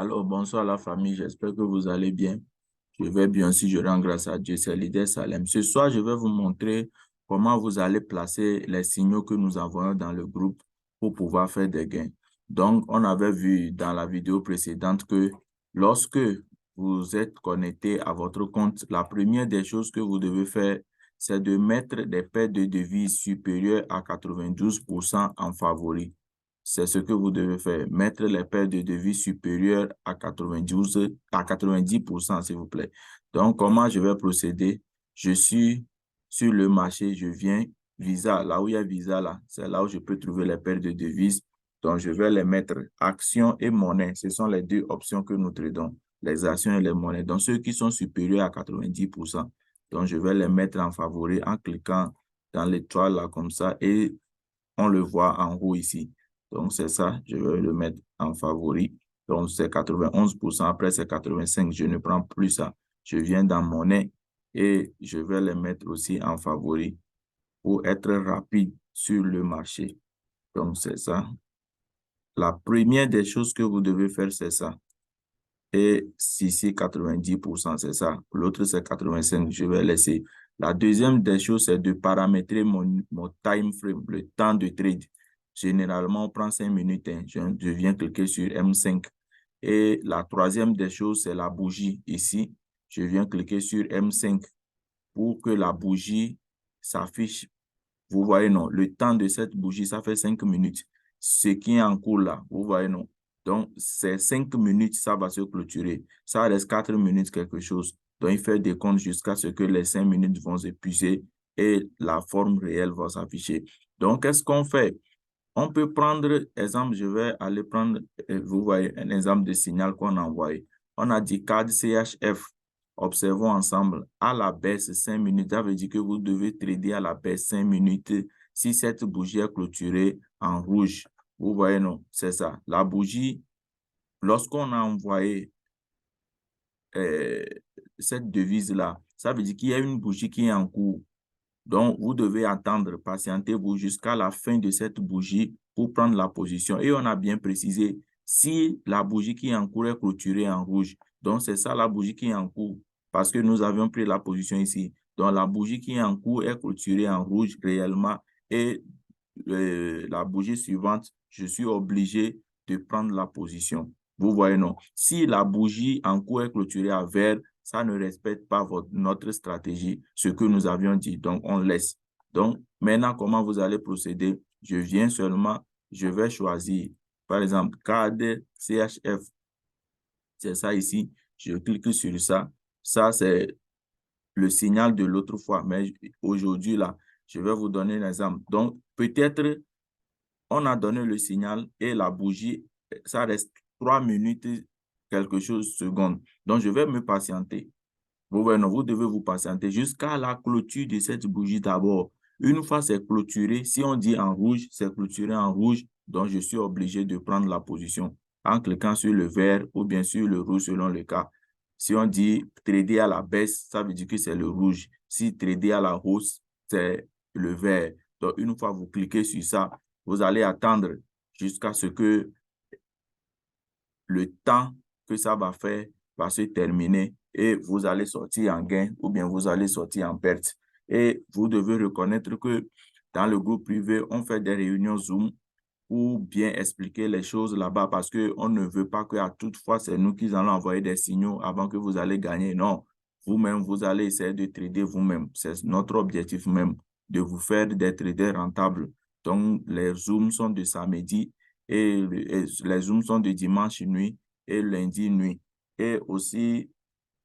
Alors, bonsoir la famille, j'espère que vous allez bien. Je vais bien si je rends grâce à Dieu, c'est l'idée Salem. Ce soir, je vais vous montrer comment vous allez placer les signaux que nous envoyons dans le groupe pour pouvoir faire des gains. Donc, on avait vu dans la vidéo précédente que lorsque vous êtes connecté à votre compte, la première des choses que vous devez faire, c'est de mettre des paires de devises supérieures à 92% en favori. C'est ce que vous devez faire. Mettre les paires de devises supérieures à 90%, s'il vous plaît. Donc, comment je vais procéder? Je suis sur le marché, je viens Visa, là où il y a Visa, là, c'est là où je peux trouver les paires de devises. Donc, je vais les mettre actions et monnaie. Ce sont les deux options que nous tradons, les actions et les monnaies. Donc, ceux qui sont supérieurs à 90%. Donc, je vais les mettre en favori en cliquant dans l'étoile là comme ça et on le voit en haut ici. Donc, c'est ça, je vais le mettre en favori. Donc, c'est 91%. Après, c'est 85%. Je ne prends plus ça. Je viens dans monnaie et je vais les mettre aussi en favori pour être rapide sur le marché. Donc, c'est ça. La première des choses que vous devez faire, c'est ça. Et ici, 90%, c'est ça. L'autre, c'est 85%. Je vais laisser. La deuxième des choses, c'est de paramétrer mon time frame, le temps de trade. Généralement, on prend 5 minutes. Hein. Je viens cliquer sur M5. Et la troisième des choses, c'est la bougie. Ici, je viens cliquer sur M5 pour que la bougie s'affiche. Vous voyez, non, le temps de cette bougie, ça fait 5 minutes. Ce qui est en cours là, vous voyez, non. Donc, c'est 5 minutes, ça va se clôturer. Ça reste 4 minutes quelque chose. Donc, il fait des comptes jusqu'à ce que les 5 minutes vont s'épuiser et la forme réelle va s'afficher. Donc, qu'est-ce qu'on fait? On peut prendre, exemple, je vais aller prendre, vous voyez, un exemple de signal qu'on a envoyé. On a dit CAD CHF. Observons ensemble. À la baisse, 5 minutes. Ça veut dire que vous devez trader à la baisse 5 minutes si cette bougie est clôturée en rouge. Vous voyez, non? C'est ça. La bougie, lorsqu'on a envoyé euh, cette devise-là, ça veut dire qu'il y a une bougie qui est en cours. Donc, vous devez attendre, patientez-vous jusqu'à la fin de cette bougie pour prendre la position. Et on a bien précisé, si la bougie qui est en cours est clôturée en rouge, donc c'est ça la bougie qui est en cours, parce que nous avions pris la position ici. Donc, la bougie qui est en cours est clôturée en rouge réellement et la bougie suivante, je suis obligé de prendre la position. Vous voyez, non? Si la bougie en cours est clôturée à vert, ça ne respecte pas notre stratégie, ce que nous avions dit. Donc, on laisse. Donc, maintenant, comment vous allez procéder? Je viens seulement, je vais choisir, par exemple, CAD CHF. C'est ça ici. Je clique sur ça. Ça, c'est le signal de l'autre fois. Mais aujourd'hui, là, je vais vous donner un exemple. Donc, peut-être, on a donné le signal et la bougie, ça reste 3 minutes, quelque chose secondes. Donc, je vais me patienter. Vous voyez, non, vous devez vous patienter jusqu'à la clôture de cette bougie d'abord. Une fois c'est clôturé, si on dit en rouge, c'est clôturé en rouge, donc je suis obligé de prendre la position en cliquant sur le vert ou bien sur le rouge selon le cas. Si on dit trader à la baisse, ça veut dire que c'est le rouge. Si trader à la hausse, c'est le vert. Donc, une fois vous cliquez sur ça, vous allez attendre jusqu'à ce que le temps que ça va faire va se terminer et vous allez sortir en gain ou bien vous allez sortir en perte. Et vous devez reconnaître que dans le groupe privé, on fait des réunions Zoom pour bien expliquer les choses là-bas parce qu'on ne veut pas qu'à toute fois, c'est nous qui allons envoyer des signaux avant que vous allez gagner. Non, vous-même, vous allez essayer de trader vous-même. C'est notre objectif même, de vous faire des traders rentables. Donc, les Zooms sont de samedi et les Zooms sont de dimanche nuit et lundi nuit. Et aussi,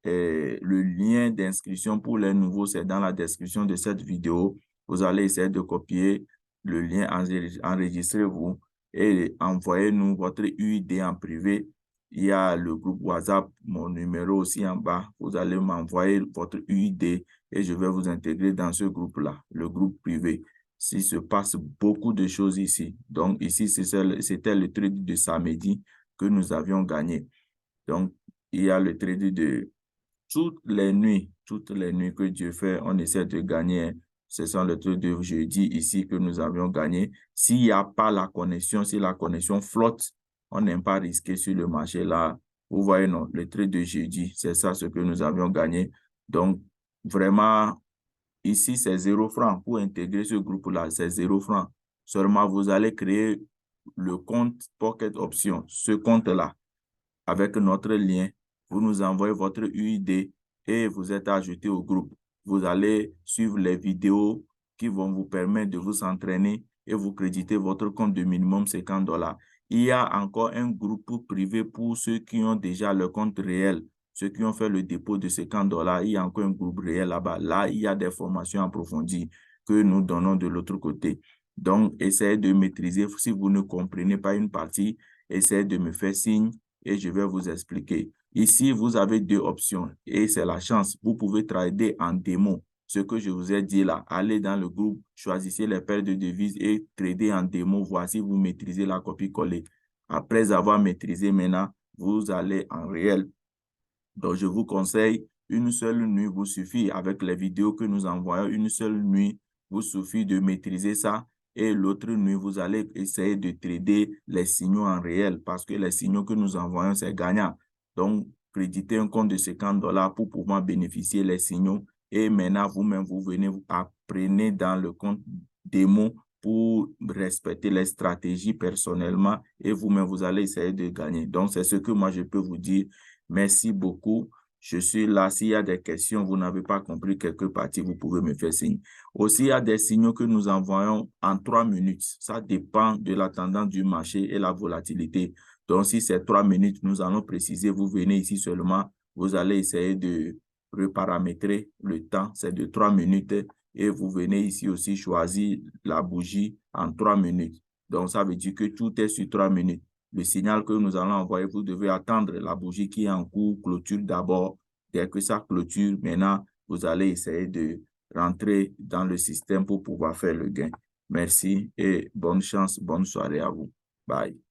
le lien d'inscription pour les nouveaux, c'est dans la description de cette vidéo. Vous allez essayer de copier le lien, enregistrez-vous et envoyez-nous votre UID en privé. Il y a le groupe WhatsApp, mon numéro aussi en bas. Vous allez m'envoyer votre UID et je vais vous intégrer dans ce groupe-là, le groupe privé. Il se passe beaucoup de choses ici. Donc ici, c'était le trade de samedi que nous avions gagné. Donc, il y a le trade de toutes les nuits que Dieu fait, on essaie de gagner. Ce sont les trucs de jeudi ici que nous avions gagné. S'il n'y a pas la connexion, si la connexion flotte, on n'aime pas risquer sur le marché là Vous voyez, non, le trade de jeudi, c'est ça ce que nous avions gagné. Donc, vraiment, ici, c'est 0 franc. Pour intégrer ce groupe-là, c'est 0 franc. Seulement, vous allez créer le compte Pocket Option, ce compte-là, avec notre lien. Vous nous envoyez votre UID et vous êtes ajouté au groupe. Vous allez suivre les vidéos qui vont vous permettre de vous entraîner et vous créditer votre compte de minimum 50 $. Il y a encore un groupe privé pour ceux qui ont déjà le compte réel, ceux qui ont fait le dépôt de 50 $. Il y a encore un groupe réel là-bas. Là, il y a des formations approfondies que nous donnons de l'autre côté. Donc, essayez de maîtriser. Si vous ne comprenez pas une partie, essayez de me faire signe et je vais vous expliquer. Ici, vous avez deux options et c'est la chance. Vous pouvez trader en démo. Ce que je vous ai dit là, allez dans le groupe, choisissez les paires de devises et trader en démo. Voici, vous maîtrisez la copie-coller. Après avoir maîtrisé maintenant, vous allez en réel. Donc, je vous conseille, une seule nuit vous suffit. Avec les vidéos que nous envoyons, une seule nuit vous suffit de maîtriser ça. Et l'autre nuit, vous allez essayer de trader les signaux en réel parce que les signaux que nous envoyons, c'est gagnant. Donc, créditez un compte de 50 $ pour pouvoir bénéficier des signaux. Et maintenant, vous-même, vous venez, vous apprenez dans le compte démo pour respecter les stratégies personnellement et vous-même, vous allez essayer de gagner. Donc, c'est ce que moi, je peux vous dire. Merci beaucoup. Je suis là. S'il y a des questions, vous n'avez pas compris quelque partie, vous pouvez me faire signe. Aussi, il y a des signaux que nous envoyons en 3 minutes. Ça dépend de la tendance du marché et la volatilité. Donc, si c'est 3 minutes, nous allons préciser, vous venez ici seulement, vous allez essayer de reparamétrer le temps. C'est de 3 minutes et vous venez ici aussi choisir la bougie en 3 minutes. Donc, ça veut dire que tout est sur 3 minutes. Le signal que nous allons envoyer, vous devez attendre la bougie qui est en cours, clôture d'abord. Dès que ça clôture, maintenant, vous allez essayer de rentrer dans le système pour pouvoir faire le gain. Merci et bonne chance, bonne soirée à vous. Bye.